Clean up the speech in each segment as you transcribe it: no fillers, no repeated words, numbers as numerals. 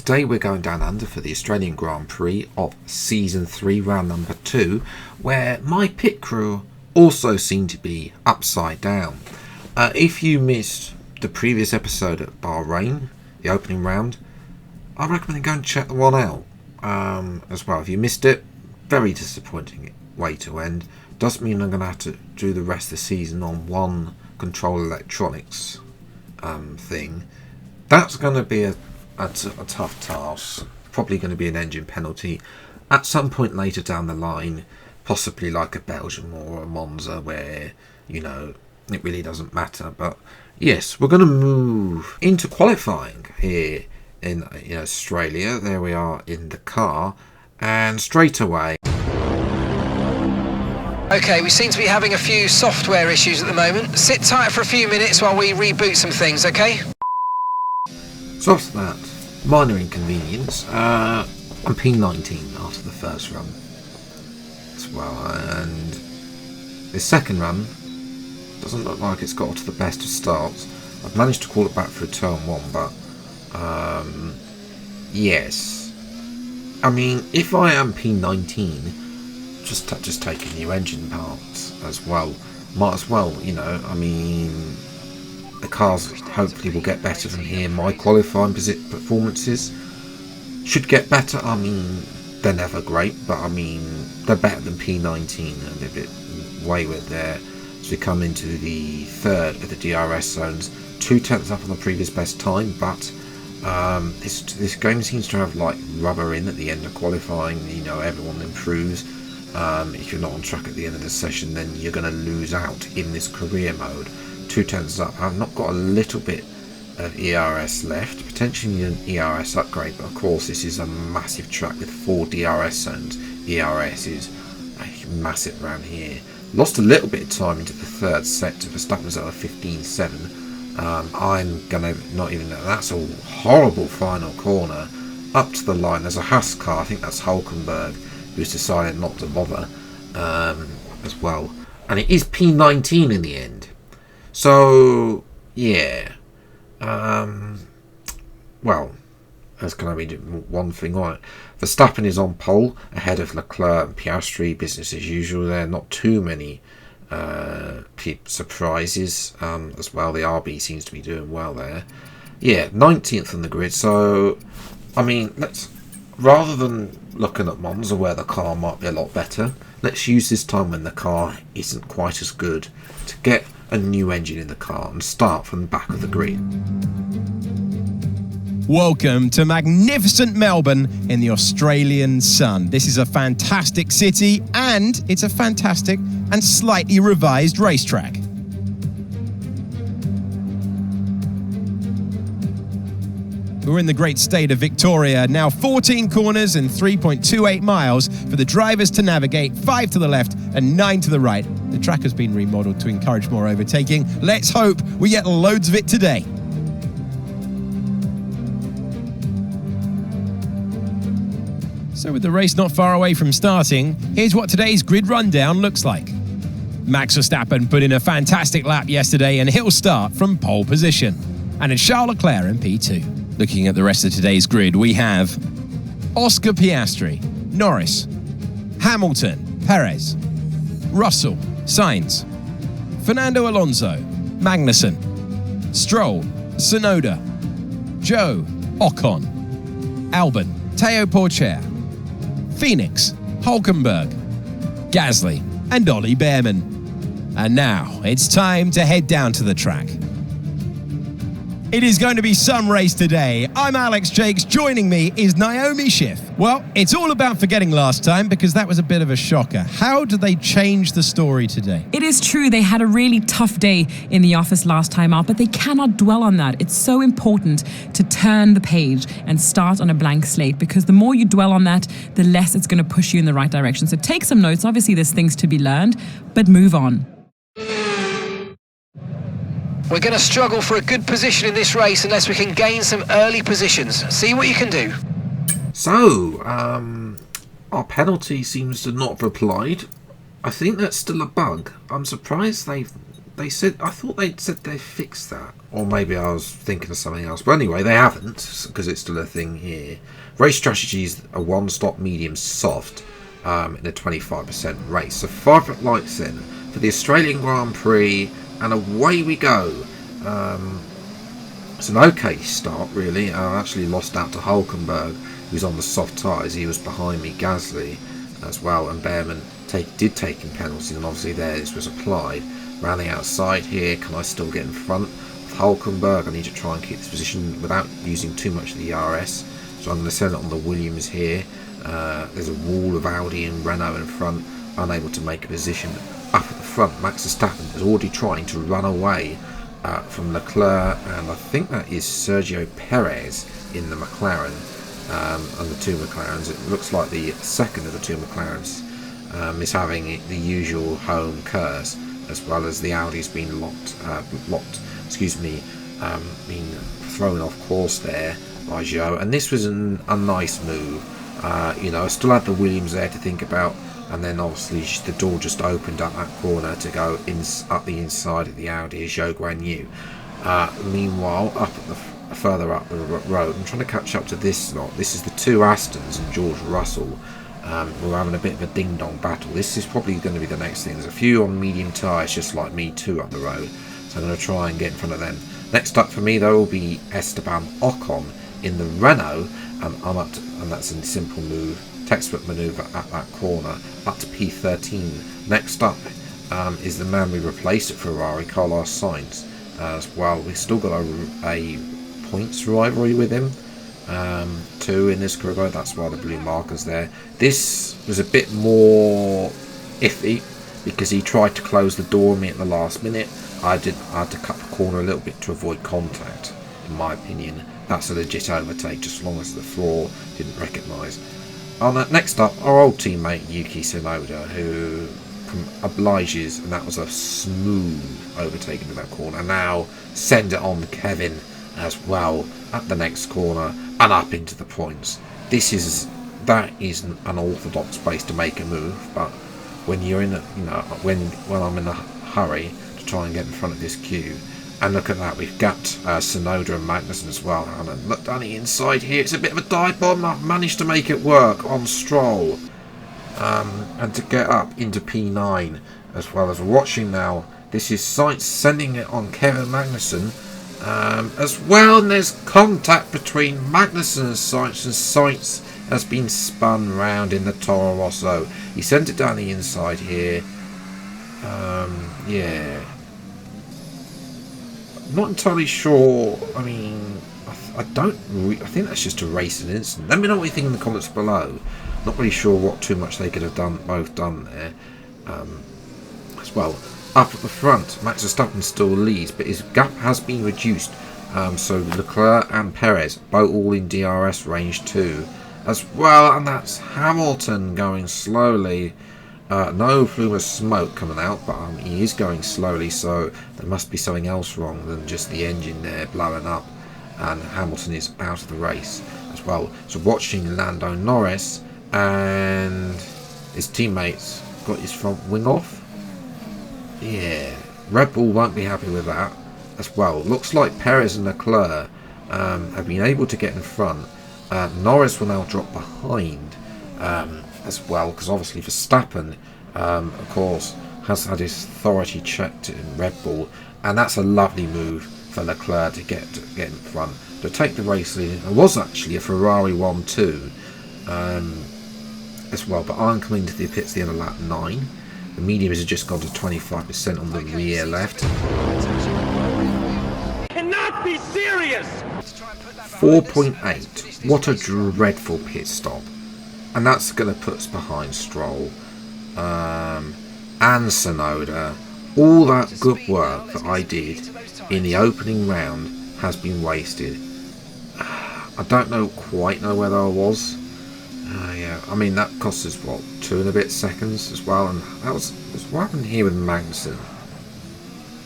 today we're going down under for the Australian Grand Prix of Season 3, round number 2, where my pit crew also seem to be upside down. If you missed the previous episode at Bahrain, the opening round, I recommend going and check the one out as well. If you missed it, very disappointing way to end. Doesn't mean I'm going to have to do the rest of the season on one control electronics thing. That's going to be a tough task. Probably going to be an engine penalty at some point later down the line, possibly like a Belgium or a Monza where, you know, it really doesn't matter. But yes, we're going to move into qualifying here in Australia. There we are in the car, and straight away. Okay, we seem to be having a few software issues at the moment. Sit tight for a few minutes while we reboot some things, okay? So after that minor inconvenience, I'm P19 after the first run as well, and the second run doesn't look like it's got to the best of starts. I've managed to call it back through turn 1, but yes, I mean, if I am P19, just take a new engine parts as well. Might as well, you know. I mean, the cars hopefully will get better from here. My qualifying performances should get better. I mean, they're never great, but I mean, they're better than P19 and a bit wayward there. As we come into the third of the DRS zones, 2/10 up on the previous best time, but this game seems to have like rubber in at the end of qualifying. You know, everyone improves. If you're not on track at the end of the session, then you're going to lose out in this career mode. 2/10 up. I've not got a little bit of ERS left, potentially an ERS upgrade, but of course this is a massive track with 4 DRS zones. ERS is massive around here. Lost a little bit of time into the third sector. Verstappen's at a 15.7. I'm going to not even know. That's a horrible final corner. Up to the line, there's a Haas car, I think that's Hulkenberg, who's decided not to bother as well. And it is P19 in the end. So, yeah. Well, that's going to be one thing on it. Verstappen is on pole, ahead of Leclerc and Piastri, business as usual there. Not too many surprises as well. The RB seems to be doing well there. Yeah, 19th on the grid. So, I mean, rather than looking at Monza where the car might be a lot better, let's use this time when the car isn't quite as good to get a new engine in the car and start from the back of the grid. Welcome to magnificent Melbourne in the Australian sun. This is a fantastic city, and it's a fantastic and slightly revised racetrack. We're in the great state of Victoria, now 14 corners and 3.28 miles for the drivers to navigate, 5 to the left and 9 to the right. The track has been remodeled to encourage more overtaking. Let's hope we get loads of it today. So with the race not far away from starting, here's what today's grid rundown looks like. Max Verstappen put in a fantastic lap yesterday and he'll start from pole position. And it's Charles Leclerc in P2. Looking at the rest of today's grid, we have Oscar Piastri, Norris, Hamilton, Perez, Russell, Sainz, Fernando Alonso, Magnussen, Stroll, Tsunoda, Joe, Ocon, Albon, Teo Porcher, Phoenix, Hulkenberg, Gasly, and Ollie Behrman. And now it's time to head down to the track. It is going to be some race today. I'm Alex Jakes. Joining me is Naomi Schiff. Well, it's all about forgetting last time because that was a bit of a shocker. How did they change the story today? It is true. They had a really tough day in the office last time out, but they cannot dwell on that. It's so important to turn the page and start on a blank slate because the more you dwell on that, the less it's going to push you in the right direction. So take some notes. Obviously, there's things to be learned, but move on. We're going to struggle for a good position in this race unless we can gain some early positions. See what you can do. So, our penalty seems to not have applied. I think that's still a bug. I'm surprised they've They said, I thought they said they fixed that, or maybe I was thinking of something else. But anyway, they haven't, because it's still a thing here. Race strategy is a one-stop medium soft in a 25% race. So 5 lights in for the Australian Grand Prix, and away we go. It's an okay start, really. I actually lost out to Hulkenberg, who's on the soft tyres. He was behind me, Gasly as well, and Behrman did take in penalties, and obviously theirs was applied. Around the outside here, can I still get in front of Hulkenberg? I need to try and keep this position without using too much of the ERS, so I'm going to send it on the Williams here. There's a wall of Audi and Renault in front, unable to make a position up at the front. Max Verstappen is already trying to run away from Leclerc, and I think that is Sergio Perez in the McLaren, and the two McLarens. It looks like the second of the two McLarens is having the usual home curse, as well as the Audi's been being thrown off course there by Zhou, and this was a nice move. I still had the Williams there to think about, and then obviously the door just opened up that corner to go up the inside of the Audi as Zhou Guan Yu. Meanwhile, further up the road, I'm trying to catch up to this lot. This is the two Astons and George Russell. We're having a bit of a ding-dong battle. This is probably going to be the next thing. There's a few on medium tyres, just like me, too, up the road. So I'm going to try and get in front of them. Next up for me, though, will be Esteban Ocon in the Renault. And that's a simple move, textbook manoeuvre at that corner, up to P13. Next up is the man we replaced at Ferrari, Carlos Sainz, as well. We've still got a points rivalry with him. 2 in this career, that's why the blue marker's there. This was a bit more iffy because he tried to close the door on me at the last minute. I had to cut the corner a little bit to avoid contact, in my opinion. That's a legit overtake, just as long as the floor didn't recognise. Next up, our old teammate Yuki Tsunoda, who obliges, and that was a smooth overtake into that corner. Now send it on Kevin as well at the next corner and up into the points. That is an unorthodox place to make a move, but when you're in when I'm in a hurry to try and get in front of this queue. And look at that, we've got Tsunoda and Magnussen as well. And look down the inside here, it's a bit of a dive bomb. I've managed to make it work on Stroll, and to get up into P9 as well. As we're watching now, this is Sainz sending it on Kevin Magnussen as well, and there's contact between Magnussen and Sainz has been spun round in the Toro Rosso. He sent it down the inside here. Yeah, not entirely sure. I mean, I think that's just a racing incident. Let me know what you think in the comments below. Not really sure what too much they could have both done there. As well, up at the front, Max Verstappen still leads, but his gap has been reduced. So Leclerc and Perez both all in DRS range too, as well, and that's Hamilton going slowly. No plume of smoke coming out, but he is going slowly, so there must be something else wrong than just the engine there blowing up, and Hamilton is out of the race as well. So watching Lando Norris, and his teammates got his front wing off. Yeah, Red Bull won't be happy with that as well. Looks like Perez and Leclerc have been able to get in front. Norris will now drop behind as well, because obviously Verstappen, of course, has had his authority checked in Red Bull, and that's a lovely move for Leclerc to get in front, to take the race lead. It was actually a Ferrari 1-2 as well, but I'm coming to the pits the end of lap 9. The mediums have just gone to 25% on the rear left. Cannot be serious! 4.8. What a dreadful pit stop. And that's going to put us behind Stroll and Tsunoda. All that good work that I did in the opening round has been wasted. I don't quite know whether I was. Yeah, I mean, that cost us, what, 2 and a bit seconds as well. And that was what happened here with Magnussen.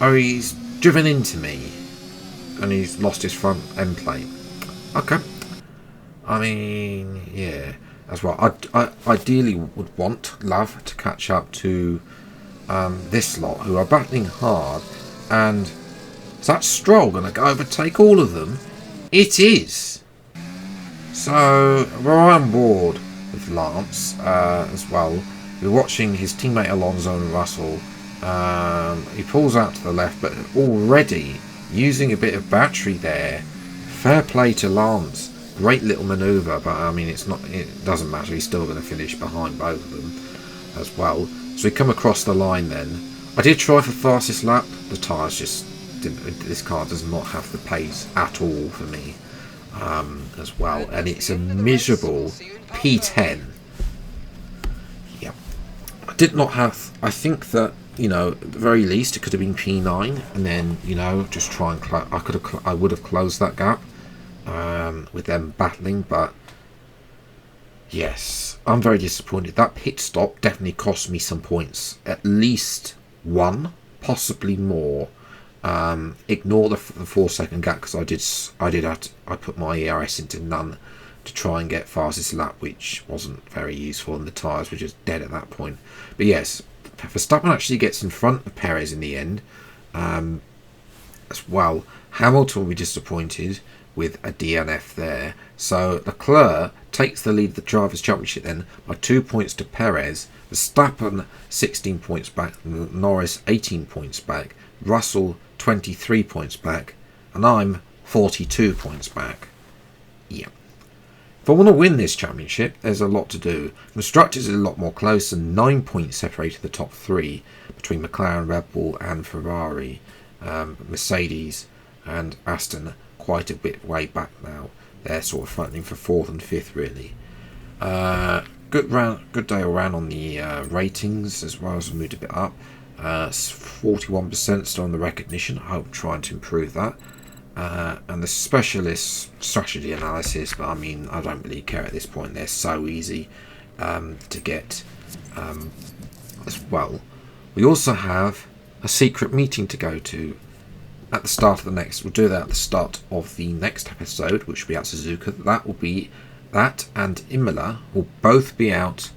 Oh, he's driven into me and he's lost his front end plate. Okay. I mean, yeah. As well, I ideally would love to catch up to this lot who are battling hard. And is that Stroll going to overtake all of them? It is. So we're on board with Lance as well. We're watching his teammate Alonso and Russell. He pulls out to the left, but already using a bit of battery there. Fair play to Lance. Great little manoeuvre, but I mean, it doesn't matter. He's still going to finish behind both of them as well. So we come across the line then. I did try for fastest lap. The tyres just didn't. This car does not have the pace at all for me as well, and it's a miserable P10. Yeah, I did not have. I think that, you know, at the very least it could have been P9, and then, you know, just try and I would have closed that gap with them battling. But yes, I'm very disappointed. That pit stop definitely cost me some points, at least one, possibly more. Ignore the 4-second gap, because I put my ERS into none to try and get fastest lap, which wasn't very useful, and the tyres were just dead at that point. But yes, Verstappen actually gets in front of Perez in the end as well. Hamilton will be disappointed with a DNF there. So Leclerc takes the lead of the Drivers' Championship then by 2 points to Perez. Verstappen 16 points back, Norris 18 points back, Russell 23 points back, and I'm 42 points back. Yeah. If I want to win this championship, there's a lot to do. Constructors is a lot more close, and 9 points separated the top three between McLaren, Red Bull and Ferrari. Mercedes and Aston quite a bit way back now. They're sort of fighting for 4th and 5th really. Good day all round on the ratings as well, as we moved a bit up. 41% still on the recognition. I hope trying to improve that. And the specialist strategy analysis, but I mean, I don't really care at this point. They're so easy to get as well. We also have a secret meeting to go to at the start of the next. We'll do that at the start of the next episode, which will be at Suzuka. That and Imola will both be out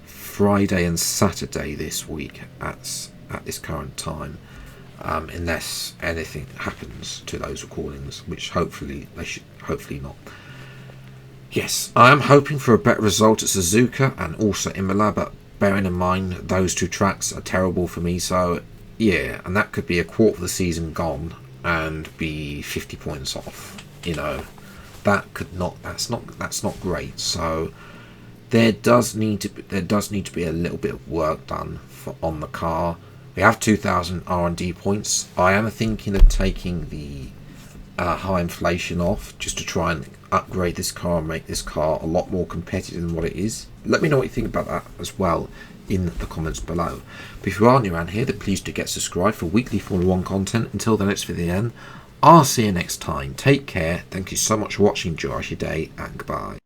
Friday and Saturday this week at this current time, unless anything happens to those recordings, which hopefully not. Yes, I am hoping for a better result at Suzuka and also Imola, but bearing in mind those two tracks are terrible for me. So yeah, and that could be a quarter of the season gone and be 50 points off. You know, that's not great. So there does need to be a little bit of work done on the car. We have 2,000 R&D points. I am thinking of taking the high inflation off, just to try and upgrade this car and make this car a lot more competitive than what it is. Let me know what you think about that as well in the comments below. But if you are new around here, then please do get subscribed for weekly Formula 1 content. Until the next video, I'll see you next time. Take care. Thank you so much for watching. Enjoy your day, and goodbye.